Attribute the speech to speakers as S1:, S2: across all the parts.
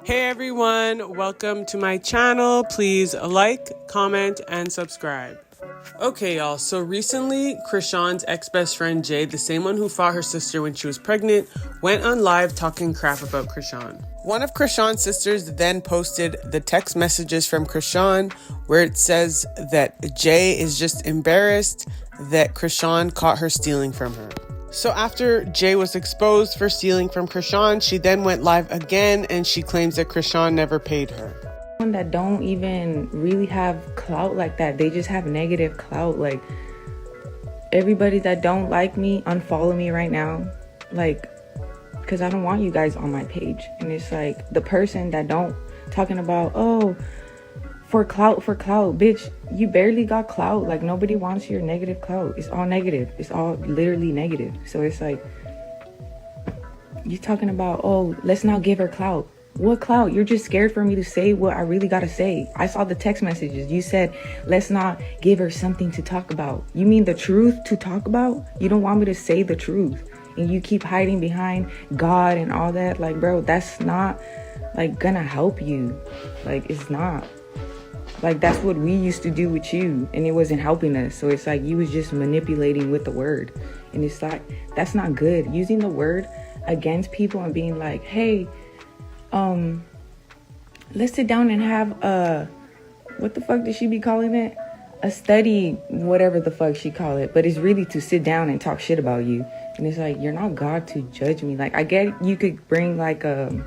S1: Hey everyone, welcome to my channel. Please like, comment, and subscribe. Okay, y'all, so recently, Chriseans' ex-best friend Jay, the same one who fought her sister when she was pregnant, went on live talking crap about Chrisean. One of Chriseans' sisters then posted the text messages from Chrisean where it says that Jay is just embarrassed that Chrisean caught her stealing from her. So after Jay was exposed for stealing from Chrisean, she then went live again and she claims that Chrisean never paid her.
S2: That don't even really have clout like that. They just have negative clout. Like, everybody that don't like me, unfollow me right now. Like, because I don't want you guys on my page. And it's like, the person that don't, talking about, oh, for clout, bitch, you barely got clout. Like, nobody wants your negative clout. It's all negative. It's all literally negative. So it's like, you talking about, oh, let's not give her clout. What clout? You're just scared for me to say what I really gotta say. I saw the text messages. You said, let's not give her something to talk about. You mean the truth to talk about? You don't want me to say the truth. And you keep hiding behind God and all that. Like, bro, that's not, like, gonna help you. Like, it's not. Like, that's what we used to do with you. And it wasn't helping us. So it's like, you was just manipulating with the word. And it's like, that's not good. Using the word against people and being like, hey, let's sit down and have what the fuck did she be calling it? A study, whatever the fuck she call it. But it's really to sit down and talk shit about you. And it's like, you're not God to judge me. Like, I get you could bring like a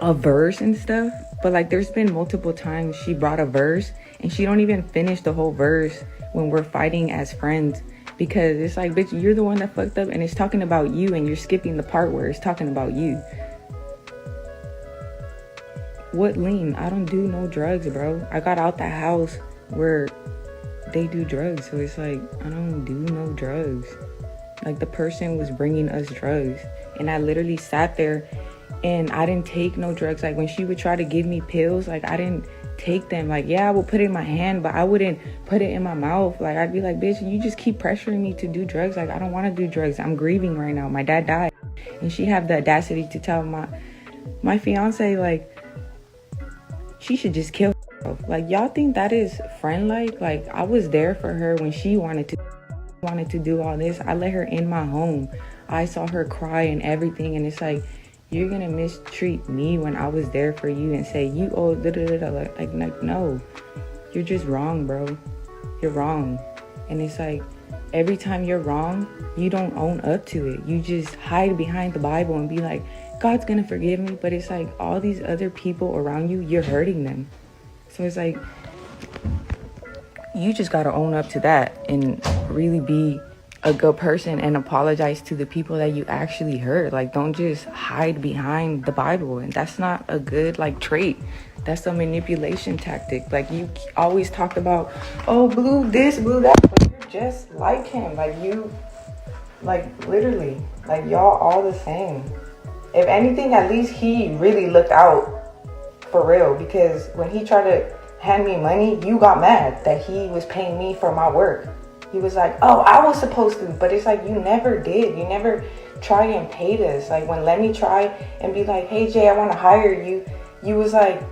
S2: verse and stuff, but like there's been multiple times she brought a verse and she don't even finish the whole verse when we're fighting as friends. Because it's like, bitch, you're the one that fucked up and it's talking about you and you're skipping the part where it's talking about you. What lean? I don't do no drugs, bro. I got out that house where they do drugs. So it's like, I don't do no drugs. Like, the person was bringing us drugs. And I literally sat there and I didn't take no drugs. Like, when she would try to give me pills, like, I didn't take them. Like, yeah, I would put it in my hand, but I wouldn't put it in my mouth. Like, I'd be like, bitch, you just keep pressuring me to do drugs. Like, I don't want to do drugs. I'm grieving right now. My dad died. And she have the audacity to tell my fiance, like, she should just kill herself. Like, y'all think that is friend-like? Like, I was there for her when she wanted to do all this. I let her in my home. I saw her cry and everything. And it's like, you're gonna mistreat me when I was there for you and say, you owe da-da-da-da. Like, no. You're just wrong, bro. You're wrong. And it's like, every time you're wrong, you don't own up to it. You just hide behind the Bible and be like, God's gonna forgive me. But it's like, all these other people around you, you're hurting them. So it's like, you just gotta own up to that and really be a good person and apologize to the people that you actually hurt. Like, don't just hide behind the Bible. And that's not a good, like, trait. That's a manipulation tactic. Like, you always talked about, oh, blue this, blue that, but you're just like him. Like, you, like, literally, like, y'all all the same. If anything, at least he really looked out for real. Because when he tried to hand me money, you got mad that he was paying me for my work. He was like, oh, I was supposed to. But it's like, you never did. You never tried and paid us. Like, when Lemmy tried and be like, hey, Jay, I want to hire you. You was like,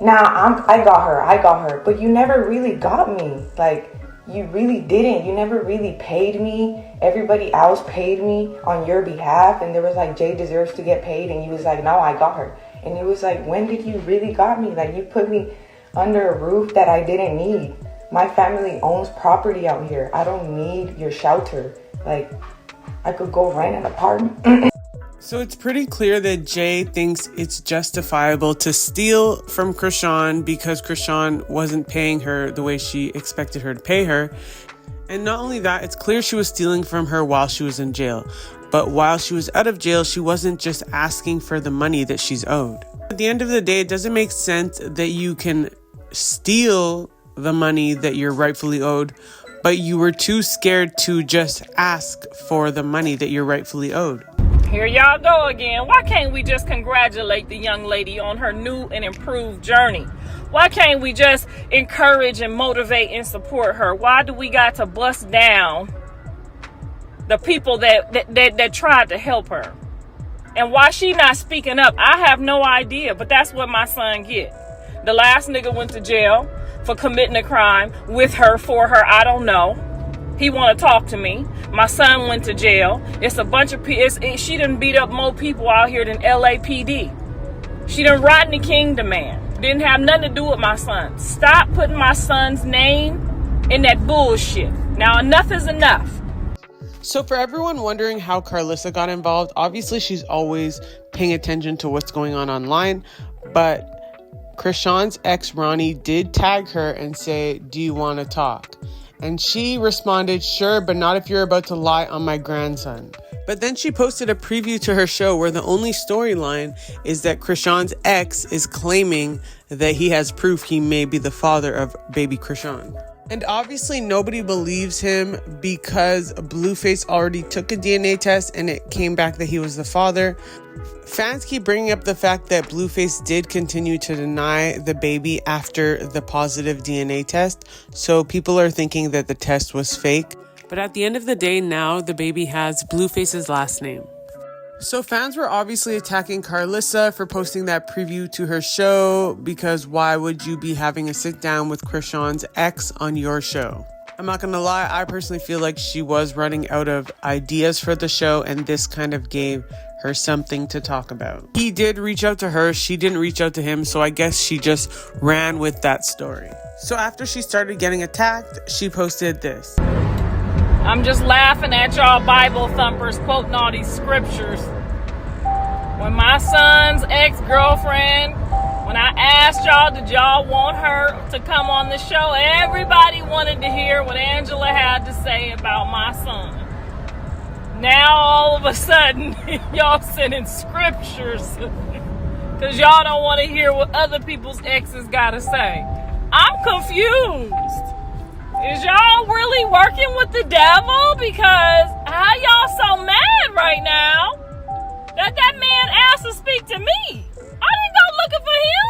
S2: nah, I got her. But you never really got me. Like, you really didn't. You never really paid me. Everybody else paid me on your behalf. And there was like, Jay deserves to get paid. And you was like, no, I got her. And it was like, when did you really got me? Like, you put me under a roof that I didn't need. My family owns property out here. I don't need your shelter. Like, I could go rent an apartment.
S1: So it's pretty clear that Jay thinks it's justifiable to steal from Chrisean because Chrisean wasn't paying her the way she expected her to pay her. And not only that, it's clear she was stealing from her while she was in jail. But while she was out of jail, she wasn't just asking for the money that she's owed. At the end of the day, it doesn't make sense that you can steal the money that you're rightfully owed, but you were too scared to just ask for the money that you're rightfully owed.
S3: Here y'all go again. Why can't we just congratulate the young lady on her new and improved journey? Why can't we just encourage and motivate and support her? Why do we got to bust down the people that tried to help her? And why she not speaking up, I have no idea. But that's what my son get. The last nigga went to jail for committing a crime with her, for her, I don't know. He want to talk to me. My son went to jail. It's a bunch of people. She done beat up more people out here than LAPD. She done Rodney King the man. Didn't have nothing to do with my son. Stop putting my son's name in that bullshit. Now enough is enough.
S1: So for everyone wondering how Carlissa got involved, obviously she's always paying attention to what's going on online, but Chriseans' ex Ronnie did tag her and say, "Do you want to talk?" And she responded, "Sure, but not if you're about to lie on my grandson." But then she posted a preview to her show where the only storyline is that Chriseans' ex is claiming that he has proof he may be the father of baby Chrisean. And obviously nobody believes him because Blueface already took a DNA test and it came back that he was the father. Fans keep bringing up the fact that Blueface did continue to deny the baby after the positive DNA test, so people are thinking that the test was fake. But at the end of the day, now the baby has Blueface's last name. So fans were obviously attacking Carlissa for posting that preview to her show, because why would you be having a sit down with Chriseans' ex on your show? I'm not gonna lie, I personally feel like she was running out of ideas for the show, and this kind of gave her something to talk about. He did reach out to her, she didn't reach out to him, so I guess she just ran with that story. So after she started getting attacked, she posted this.
S3: I'm just laughing at y'all Bible thumpers quoting all these scriptures. When my son's ex-girlfriend, when I asked y'all, did y'all want her to come on the show? Everybody wanted to hear what Angela had to say about my son. Now all of a sudden, y'all sending scriptures because y'all don't want to hear what other people's exes got to say. I'm confused. Is y'all really working with the devil? Because how y'all so mad right now that man asked to speak to me? I didn't go looking for him.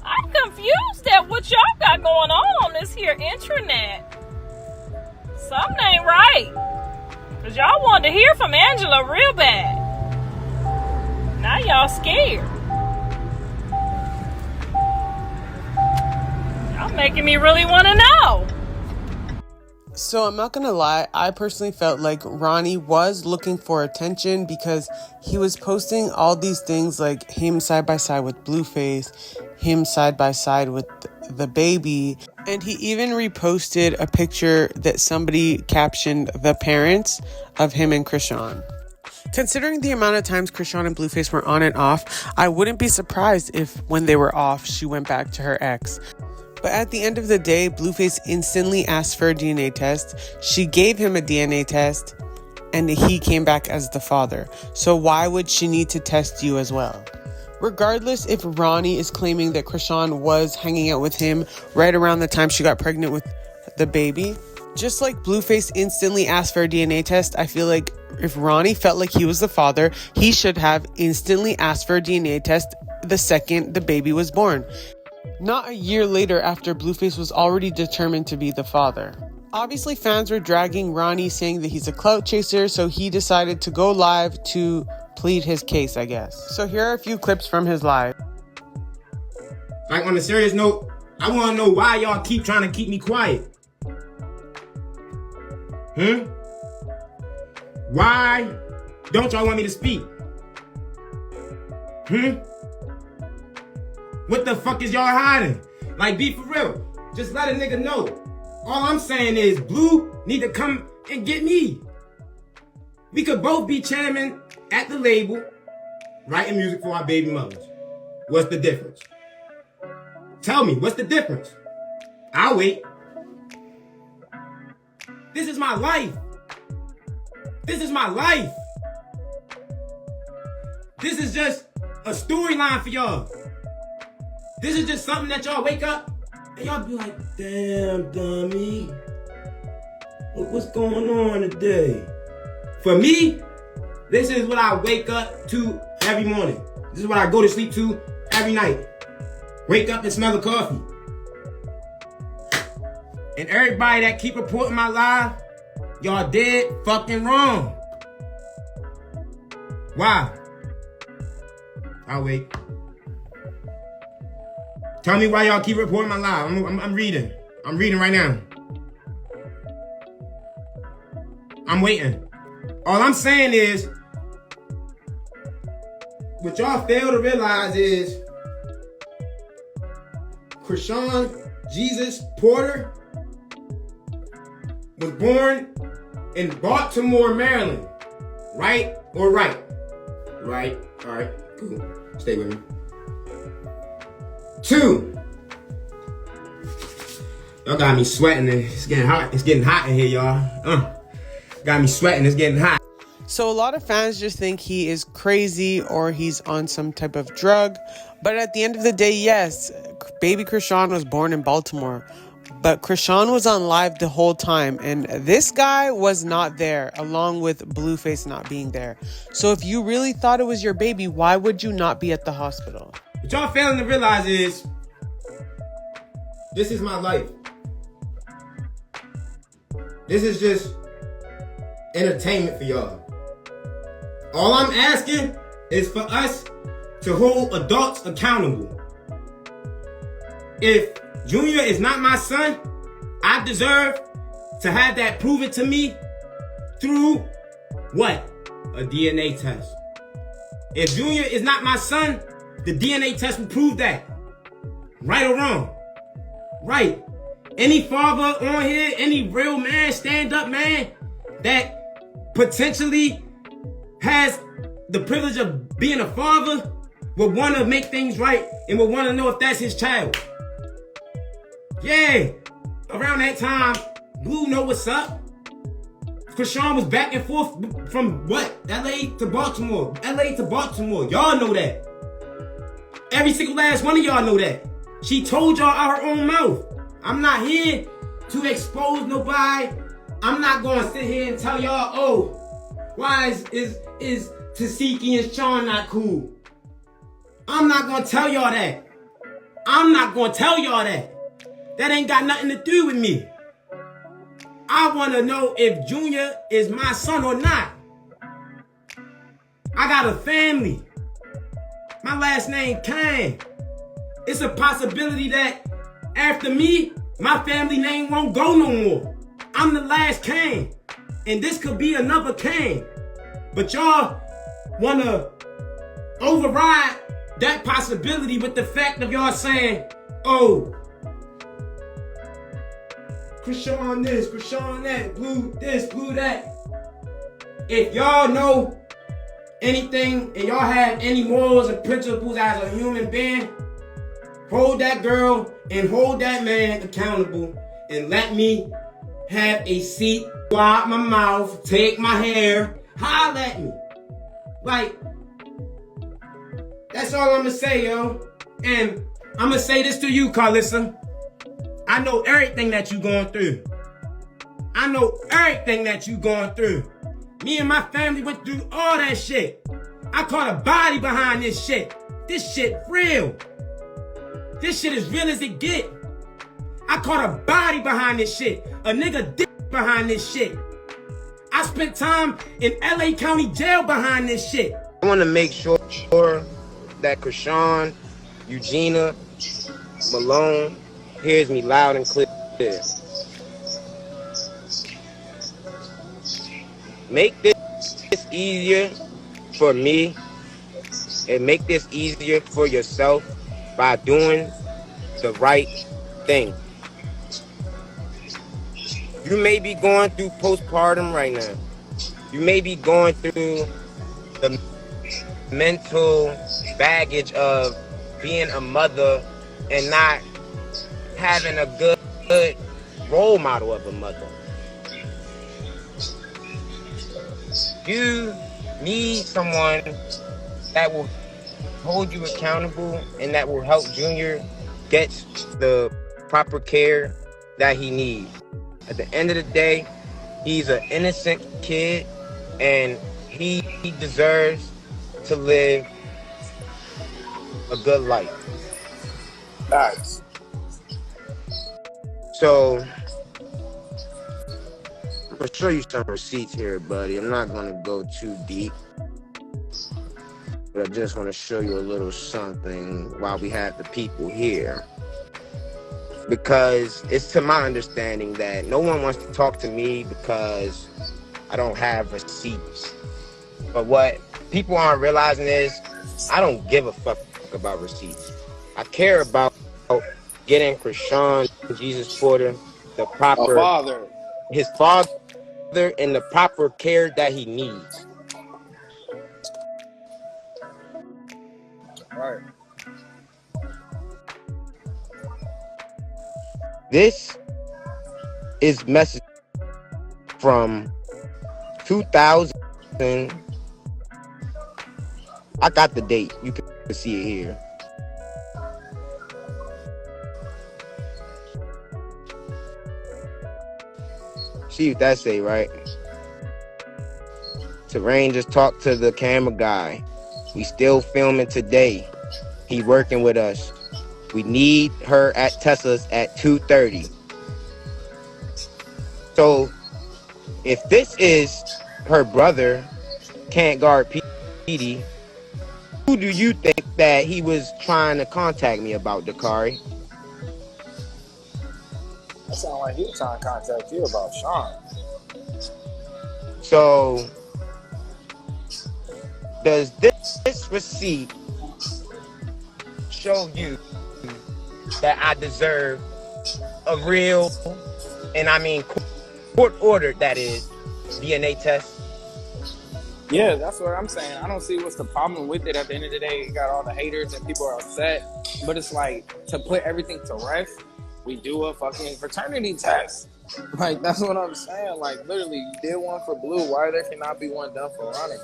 S3: I'm confused at what y'all got going on this here intranet. Something ain't right. Because y'all wanted to hear from Angela real bad. Now y'all scared. Y'all making me really want to know.
S1: So I'm not gonna lie, I personally felt like Ronnie was looking for attention because he was posting all these things like him side by side with Blueface, him side by side with the baby, and he even reposted a picture that somebody captioned the parents of him and Chrisean. Considering the amount of times Chrisean and Blueface were on and off, I wouldn't be surprised if when they were off, she went back to her ex. But at the end of the day, Blueface instantly asked for a DNA test. She gave him a DNA test, and he came back as the father. So why would she need to test you as well? Regardless if Ronnie is claiming that Chrisean was hanging out with him right around the time she got pregnant with the baby, just like Blueface instantly asked for a DNA test, I feel like if Ronnie felt like he was the father, he should have instantly asked for a DNA test the second the baby was born. Not a year later after Blueface was already determined to be the father. Obviously, fans were dragging Ronnie, saying that he's a clout chaser, so he decided to go live to plead his case, I guess. So here are a few clips from his live.
S4: Like, on a serious note, I want to know why y'all keep trying to keep me quiet. Why don't y'all want me to speak? What the fuck is y'all hiding? Like, be for real. Just let a nigga know. All I'm saying is Blue need to come and get me. We could both be chairman at the label, writing music for our baby mothers. What's the difference? Tell me, what's the difference? I'll wait. This is my life. This is my life. This is just a storyline for y'all. This is just something that y'all wake up and y'all be like, damn, dummy. Look what's going on today. For me, this is what I wake up to every morning. This is what I go to sleep to every night. Wake up and smell the coffee. And everybody that keep reporting my life, y'all dead fucking wrong. Why? I'll wait. Tell me why y'all keep reporting my live. I'm reading. I'm reading right now. I'm waiting. All I'm saying is, what y'all fail to realize is, Chrisean Jesus Porter was born in Baltimore, Maryland. Right or right? Right. All right. Cool. Stay with me. 2. Y'all got me sweating. It's getting hot. It's getting hot in here, y'all. Got me sweating. It's getting hot.
S1: So a lot of fans just think he is crazy or he's on some type of drug. But at the end of the day, yes, baby Chrisean was born in Baltimore. But Chrisean was on live the whole time. And this guy was not there, along with Blueface not being there. So if you really thought it was your baby, why would you not be at the hospital?
S4: What y'all failing to realize is, this is my life. This is just entertainment for y'all. All I'm asking is for us to hold adults accountable. If Junior is not my son, I deserve to have that proven to me through what? A DNA test. If Junior is not my son, the DNA test will prove that. Right or wrong? Right. Any father on here, any real man, stand-up man that potentially has the privilege of being a father would want to make things right and would want to know if that's his child. Yeah. Around that time, Blue know what's up. Chrisean was back and forth from what? LA to Baltimore. LA to Baltimore. Y'all know that. Every single last one of y'all know that. She told y'all out her own mouth. I'm not here to expose nobody. I'm not going to sit here and tell y'all, oh, why is Tasiki and Sean not cool? I'm not going to tell y'all that. I'm not going to tell y'all that. That ain't got nothing to do with me. I want to know if Junior is my son or not. I got a family. My last name Kane. It's a possibility that after me, my family name won't go no more. I'm the last Kane. And this could be another Kane. But y'all want to override that possibility with the fact of y'all saying, oh, Chrisean this, Chrisean that, Blue this, Blue that. If y'all know anything and y'all have any morals and principles as a human being, hold that girl and hold that man accountable and let me have a seat, wipe my mouth, take my hair, holler at me. Like, that's all I'm gonna say, yo. And I'm gonna say this to you, Carlissa. I know everything that you going through. I know everything that you going through. Me and my family went through all that shit. I caught a body behind this shit. This shit real. This shit is real as it get. I caught a body behind this shit. A nigga dick behind this shit. I spent time in LA County Jail behind this shit.
S5: I want to make sure that Chrisean, Eugenia, Malone hears me loud and clear. Make this easier for me and make this easier for yourself by doing the right thing. You may be going through postpartum right now. You may be going through the mental baggage of being a mother and not having a good role model of a mother. You need someone that will hold you accountable and that will help Junior get the proper care that he needs. At the end of the day, he's an innocent kid and he deserves to live a good life.
S6: Nice.
S5: So, I'm gonna show you some receipts here, buddy. I'm not gonna go too deep. but I just want to show you a little something while we have the people here. Because it's to my understanding that no one wants to talk to me because I don't have receipts. But what people aren't realizing is I don't give a fuck about receipts. I care about getting Chriseans, Jesus Porter, the proper, his father, and the proper care that he needs.
S6: Right.
S5: This is message from 2000. I got the date. You can see it here. See what that say, right? Terrain just talked to the camera guy. We still filming today. He working with us. We need her at Tesla's at 2:30. So if this is her brother, can't guard Petey, who do you think that he was trying to contact me about, Dakari?
S6: That sounds like he was trying to contact you about Sean.
S5: So does this receipt show you that I deserve a real, and I mean court ordered, that is, DNA test?
S6: Yeah, that's what I'm saying. I don't see what's the problem with it. At the end of the day, you got all the haters and people are upset. But it's like, to put everything to rest, we do a fucking fraternity test. Like, that's what I'm saying. Like, literally, you did one for Blue. Why there cannot be one done for Ronnie?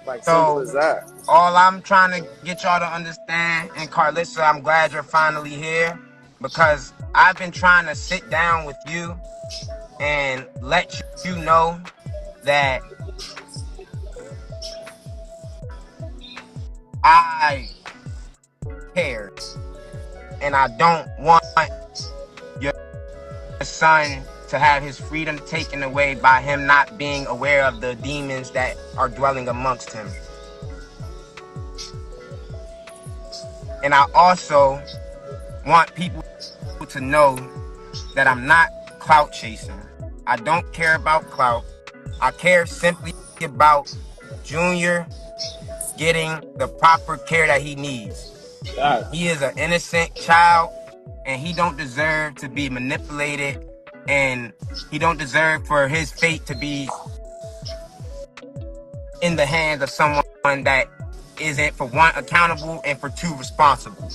S6: Like, simple as that.
S5: All I'm trying to get y'all to understand, and Carlissa, I'm glad you're finally here, because I've been trying to sit down with you and let you know that I care, and I don't want your son to have his freedom taken away by him not being aware of the demons that are dwelling amongst him. And I also want people to know that I'm not clout chasing. I don't care about clout. I care simply about Junior getting the proper care that he needs. He is an innocent child, and he don't deserve to be manipulated, and he don't deserve for his fate to be in the hands of someone that isn't, for one, accountable, and for two, responsible.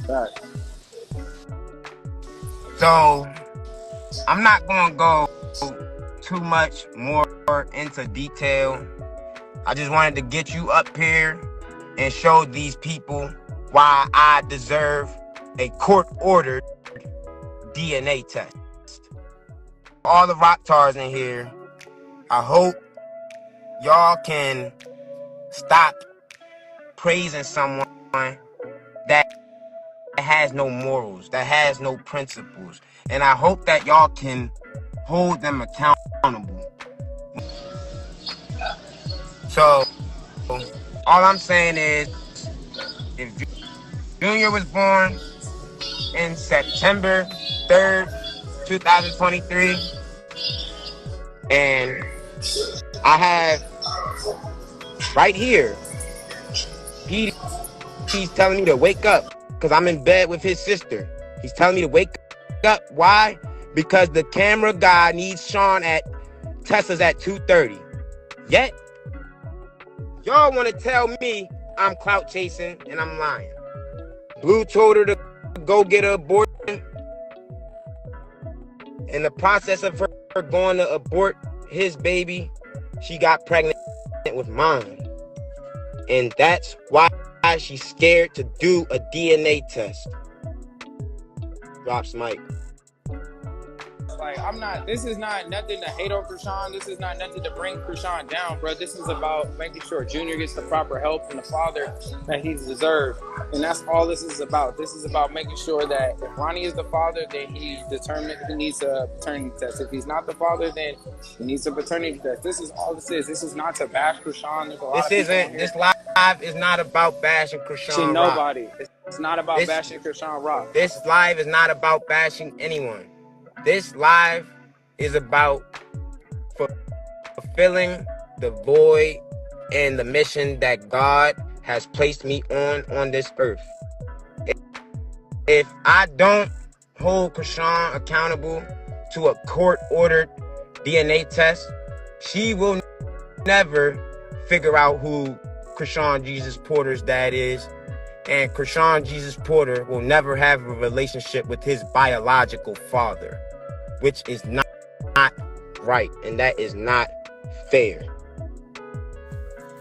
S6: Right.
S5: So I'm not gonna go too much more into detail. I just wanted to get you up here and show these people why I deserve a court-ordered DNA test. All the rock tars in here, I hope y'all can stop praising someone that has no morals, that has no principles. And I hope that y'all can hold them accountable. So, all I'm saying is, if Junior was born in September 3rd, 2023, and I have right here, he's telling me to wake up because I'm in bed with his sister. He's telling me to wake up. Why? Because the camera guy needs Sean at Tesla's at 2:30. Yet, y'all want to tell me I'm clout chasing and I'm lying. Blue told her to go get an abortion. In the process of her going to abort his baby, she got pregnant with mine. And that's why she's scared to do a DNA test. Drops mic.
S6: Like, this is not nothing to hate on Chrisean. This is not nothing to bring Chrisean down, bro. This is about making sure Junior gets the proper help from the father that he deserves. And that's all this is about. This is about making sure that if Ronnie is the father, then he's determined he needs a paternity test. If he's not the father, then he needs a paternity test. This is all this is. This is not to bash Chrisean.
S5: This live is not about bashing
S6: See
S5: Chrisean Rock.
S6: nobody. It's not about bashing Chrisean Rock.
S5: This live is not about bashing anyone. This live is about fulfilling the void and the mission that God has placed me on this earth. If I don't hold Chrisean accountable to a court-ordered DNA test, she will never figure out who Chrisean Jesus Porter's dad is, and Chrisean Jesus Porter will never have a relationship with his biological father, which is not right, and that is not fair.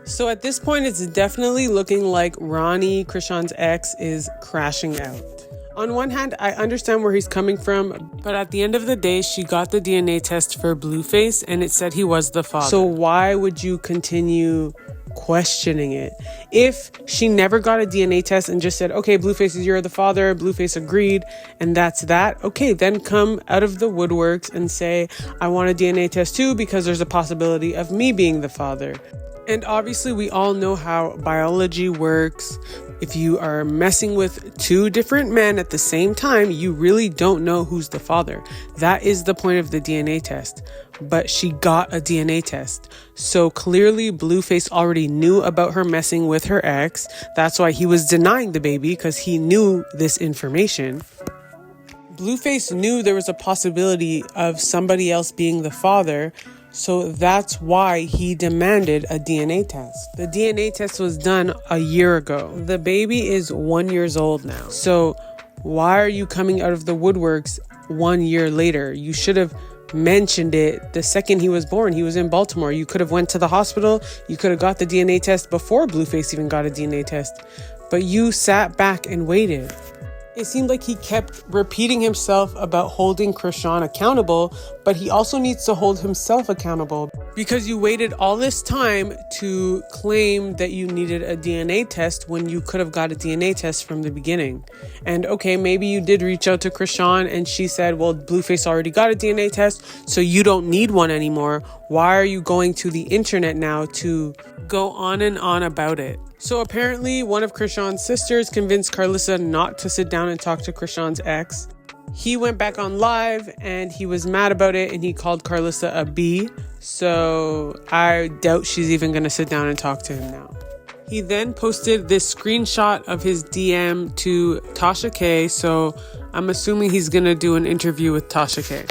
S1: So at this point, it's definitely looking like Ronnie, Chrisean's ex, is crashing out. On one hand, I understand where he's coming from, but at the end of the day, she got the DNA test for Blueface and it said he was the father. So why would you continue questioning it? If she never got a DNA test and just said, okay, Blueface, you're the father, Blueface agreed, and that's that, okay, then come out of the woodworks and say, I want a DNA test too because there's a possibility of me being the father. And obviously, we all know how biology works. If you are messing with two different men at the same time, you really don't know who's the father. That is the point of the DNA test. But she got a DNA test. So clearly, Blueface already knew about her messing with her ex. That's why he was denying the baby, because he knew this information. Blueface knew there was a possibility of somebody else being the father. So that's why he demanded a DNA test. The DNA test was done a year ago. The baby is 1 year old now. So why are you coming out of the woodworks 1 year later? You should have mentioned it the second he was born. He was in Baltimore. You could have went to the hospital. You could have got the DNA test before Blueface even got a DNA test. But you sat back and waited. It seemed like he kept repeating himself about holding Chrisean accountable, but he also needs to hold himself accountable because you waited all this time to claim that you needed a DNA test when you could have got a DNA test from the beginning. And okay, maybe you did reach out to Chrisean and she said, well, Blueface already got a DNA test, so you don't need one anymore. Why are you going to the internet now to go on and on about it? So apparently one of Chrisean's sisters convinced Carlissa not to sit down and talk to Chrisean's ex. He went back on live and he was mad about it and he called Carlissa a B. So I doubt she's even going to sit down and talk to him now. He then posted this screenshot of his DM to Tasha K. So I'm assuming he's going to do an interview with Tasha K.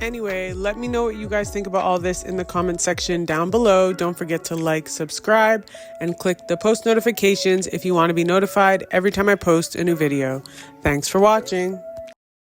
S1: Anyway, let me know what you guys think about all this in the comment section down below. Don't forget to like, subscribe, and click the post notifications if you want to be notified every time I post a new video. Thanks for watching.